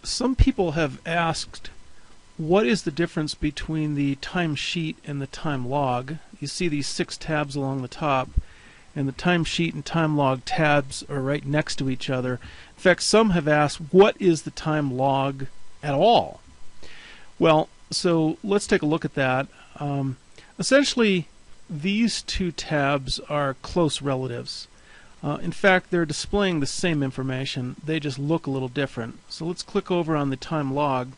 Some people have asked, what is the difference between the timesheet and the time log? You see these 6 tabs along the top, and the timesheet and time log tabs are right next to each other. In fact, some have asked, what is the time log at all? Well, so let's take a look at that. Essentially, these 2 tabs are close relatives. In fact, they're displaying the same information, they just look a little different. So let's click over on the time log.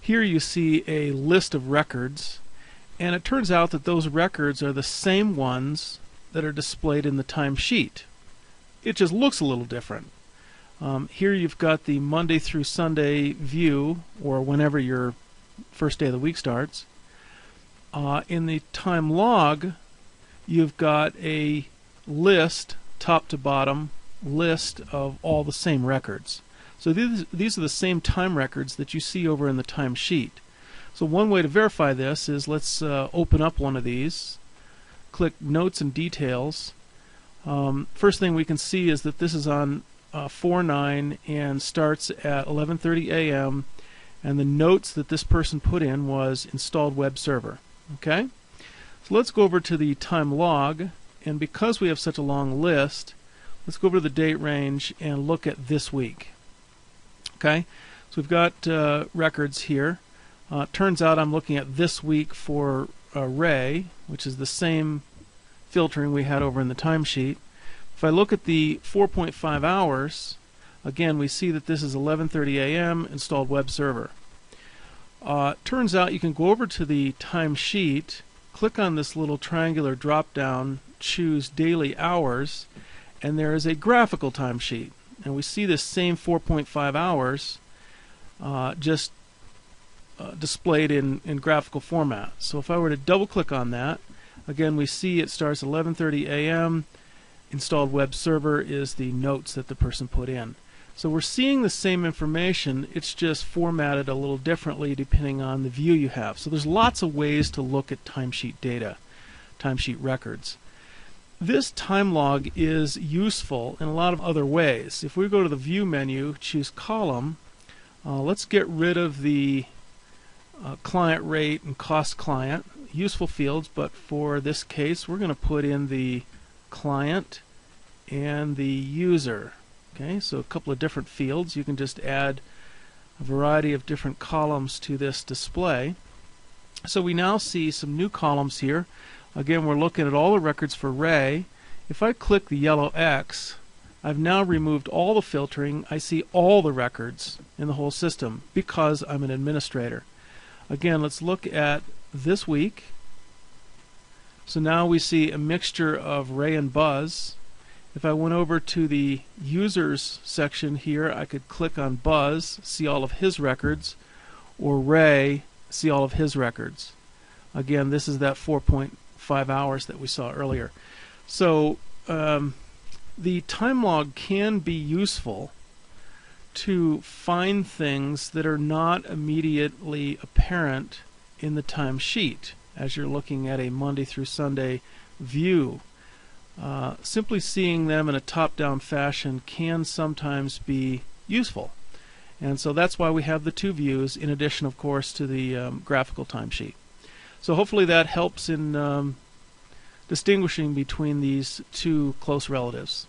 Here you see a list of records, and it turns out that those records are the same ones that are displayed in the timesheet. It just looks a little different. Here you've got the Monday through Sunday view, or whenever your first day of the week starts. In the time log, you've got a list, top to bottom, list of all the same records. So these are the same time records that you see over in the timesheet. So one way to verify this is, let's open up one of these, click Notes and Details. First thing we can see is that this is on 4/9 and starts at 11:30 a.m. and the notes that this person put in was installed web server. Okay? So let's go over to the time log, and because we have such a long list, let's go over to the date range and look at this week. Okay, so we've got records here. Turns out I'm looking at this week for Ray, which is the same filtering we had over in the timesheet. If I look at the 4.5 hours, again we see that this is 11:30 a.m. installed web server. Turns out you can go over to the timesheet, click on this little triangular drop down, choose daily hours, and there is a graphical timesheet. And we see this same 4.5 hours just displayed in graphical format. So if I were to double click on that, again we see it starts 11:30 a.m. Installed web server is the notes that the person put in. So we're seeing the same information, it's just formatted a little differently depending on the view you have. So there's lots of ways to look at timesheet data, timesheet records. This time log is useful in a lot of other ways. If we go to the View menu, choose Column, let's get rid of the client rate and cost client, useful fields, but for this case we're going to put in the client and the user. Okay, so a couple of different fields. You can just add a variety of different columns to this display. So we now see some new columns here. Again, we're looking at all the records for Ray. If I click the yellow X, I've now removed all the filtering. I see all the records in the whole system because I'm an administrator. Again, let's look at this week. So now we see a mixture of Ray and Buzz. If I went over to the users section here, I could click on Buzz, see all of his records, or Ray, see all of his records. Again, this is that 4.5 hours that we saw earlier. So the time log can be useful to find things that are not immediately apparent in the timesheet as you're looking at a Monday through Sunday view. Simply seeing them in a top-down fashion can sometimes be useful, and so that's why we have the 2 views, in addition of course to the graphical timesheet. So hopefully that helps in distinguishing between these 2 close relatives.